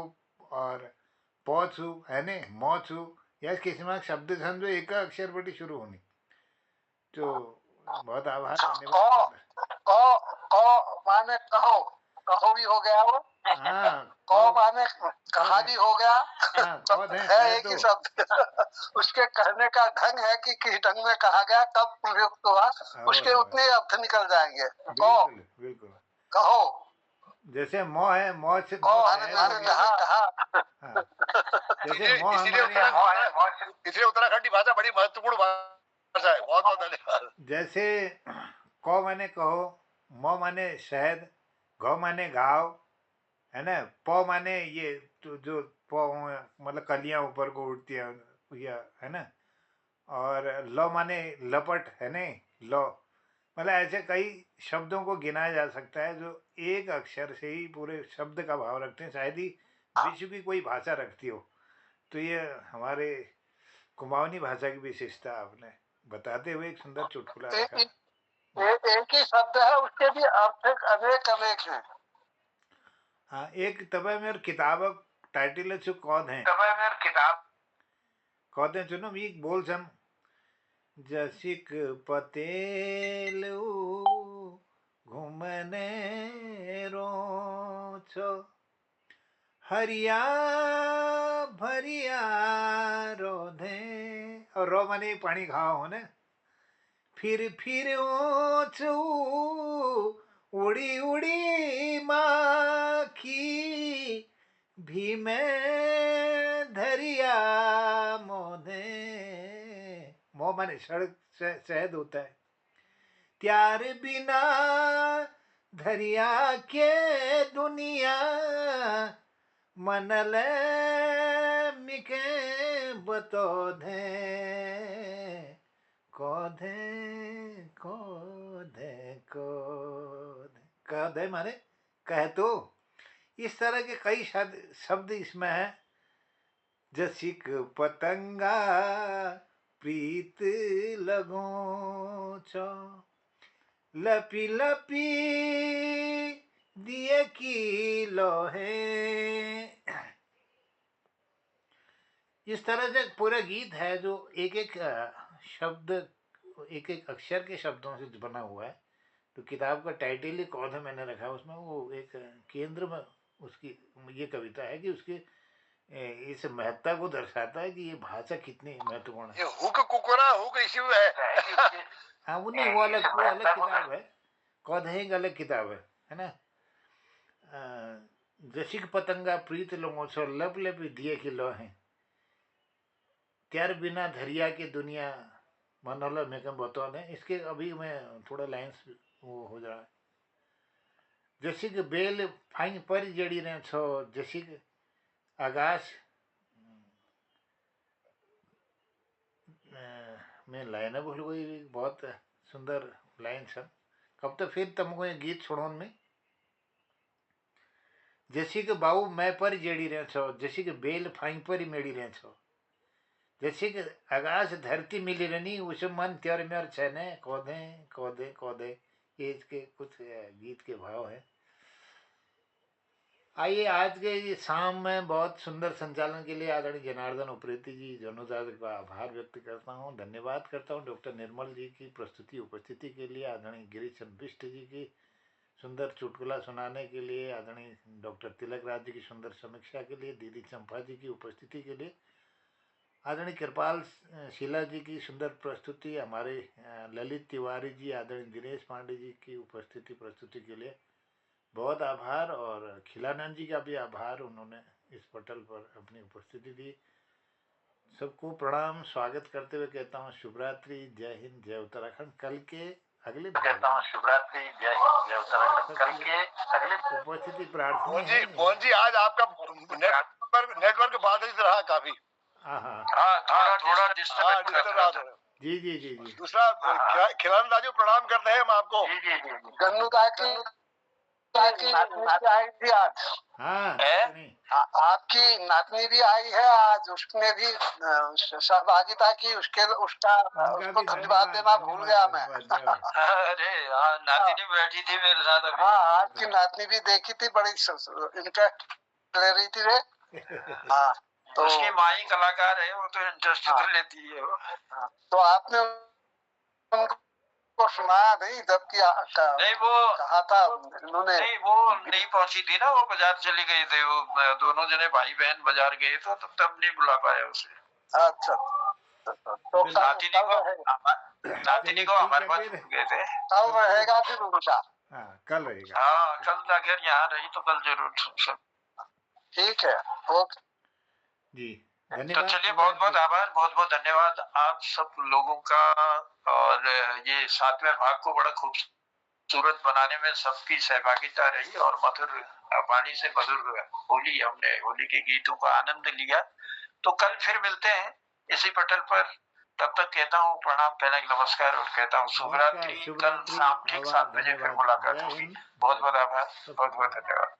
और पो छू है ने मो छू, या किस्म शब्द सन जो एक अक्षर बटी शुरू होनी। तो बहुत आभार, धन्यवाद। माने कहो भी हो गया वो। हाँ, माने कहा भी हो गया। है एक ही शब्द। उसके कहने का ढंग है कि किस ढंग में कहा गया, कब प्रयुक्त हुआ, उसके उतने अर्थ निकल जाएंगे। बिल्कुल कहो जैसे मो है, मो से जैसे मो इसलिए उत्तराखंडी भाषा बड़ी महत्वपूर्ण भाषा है। बहुत बहुत धन्यवाद। जैसे को माने कहो, मो माने शहद, घो माने घाव है ना, पो माने ये जो पो मतलब कलियां ऊपर को उड़ती है है ना, और लो माने लपट है ने लो। मतलब ऐसे कई शब्दों को गिनाया जा सकता है जो एक अक्षर से ही पूरे शब्द का भाव रखते हैं। शायद ही विश्व की कोई भाषा रखती हो। तो ये हमारे कुमाऊनी भाषा की विशेषता आपने बताते हुए एक सुंदर चुटकुला रखा। एक ही शब्द है, उसके भी अर्थ अनेक हैं। हाँ, एक तब मेरे किताब टाइटल कौन है, कहते चुनो मी बोल सम जसिक पतेल घूमने रो छो हरिया भरिया रोधे और रो माने पानी खाओ हो ने फिर ओछू उड़ी उड़ी माखी भी में धरिया मोदे मोह माने सड़क शहद होता है त्यार बिना धरिया के दुनिया मनले मिके बतो दे कोधे कोधे कोधे कोधे माने कह तो इस तरह के कई शब्द इसमें है जसिक पतंगा प्रीत लगो छो लपी लपी दिए की लोहे इस तरह से पूरा गीत है जो एक एक शब्द एक एक अक्षर के शब्दों से बना हुआ है। तो किताब का टाइटल ही कौन है मैंने रखा है उसमें वो एक केंद्र में उसकी ये कविता है कि उसके इस महत्ता को दर्शाता है कि ये भाषा कितनी महत्वपूर्ण है। हुक कुकुरा हुक इश्यू है। हाँ वो नहीं वो अलग किताब है कौन है एक अलग किताब है ना। जसिक पतंगा प्रीत लोगों से लब लब दिए कि लो है त्यार बिना धरिया की दुनिया मनोला में कम बतौन है। इसके अभी मैं थोड़ा लाइन्स वो हो जा रहा है जसिक बेल फाइन पर जड़ी रहे छो जसिक आकाश मैं लाइन भूल गई बहुत सुंदर लाइन सब कब तो फिर तुमको ये गीत सुनो में जैसी के बाऊ मैं पर जेड़ी रहे छो जैसी के बेल फाइन पर ही मेड़ी रहे छो जैसे कि आकाश धरती मिली रहनी उस मन त्योर म्योर छने कोदे कोदे कोदे ये इसके कुछ गीत के भाव है। आइए आज के ये शाम में बहुत सुंदर संचालन के लिए आदरणीय जनार्दन उप्रेती जी जनुदास का आभार व्यक्त करता हूँ धन्यवाद करता हूँ डॉक्टर निर्मल जी की प्रस्तुति उपस्थिति के लिए आदरणीय गिरीश चंद्र बिष्ट जी की सुंदर चुटकुला सुनाने के लिए आदरणीय डॉक्टर तिलक राज जी की सुंदर समीक्षा के लिए दीदी चंपा जी की उपस्थिति के लिए आदरणीय कृपाल शीला जी की सुंदर प्रस्तुति हमारे ललित तिवारी जी आदरणीय दिनेश पांडे जी की उपस्थिति प्रस्तुति के लिए बहुत आभार और खिलानंद जी का भी आभार उन्होंने इस पटल पर अपनी उपस्थिति दी। सबको प्रणाम स्वागत करते हुए कहता हूँ शुभरात्रि जय हिंद जय उत्तराखंड। कल के अगले शुभरात्रि जय हिंद जय उत्तराखंड। कल के अगले उपस्थिति प्रार्थना मोहन जी आज आपका नेटवर्क बाधित रहा काफी। थोड़ा डिस्टर्ब रहा थोड़ा। जी जी जी जी दूसरा खिलानंद राजू प्रणाम करते हैं हम आपको। गन्नू आई थी आज। हाँ आपकी नातनी भी आई है आज उसने भी सहभागिता की उसको धन्यवाद देना भूल गया मैं। अरे नातनी बैठी थी मेरे साथ। हाँ आपकी नातनी भी देखी थी बड़ी इंटरेस्ट ले रही थी वे। हाँ तो उसकी माँ ही कलाकार है वो तो इंटरेस्ट तो लेती है वो। तो आपने उनको सुनाया नहीं जबकि नहीं वो कहा था उन्होंने नहीं वो नहीं पहुंची थी ना वो बाजार चली गई थी वो दोनों जने भाई बहन बाजार गए तो तब नहीं बुला पाया उसे। अच्छा तो नातिनी को हमारे पास गए थे। कल रहेगा फिर उनका। कल रहेगा। हाँ कल अगर यहाँ रही तो कल जरूर। ठीक है ओके जी तो चलिए बहुत बहुत आभार बहुत बहुत धन्यवाद आप सब लोगों का। और ये 7वें भाग को बड़ा खूबसूरत बनाने में सबकी सहभागिता रही और मधुर वाणी से मधुर होली हमने होली के गीतों का आनंद लिया। तो कल फिर मिलते हैं इसी पटल पर। तब तक कहता हूँ प्रणाम पहले नमस्कार और कहता हूँ शुभरात्रि। कल शाम ठीक 7 बजे फिर मुलाकात होगी। बहुत बहुत आभार बहुत बहुत धन्यवाद।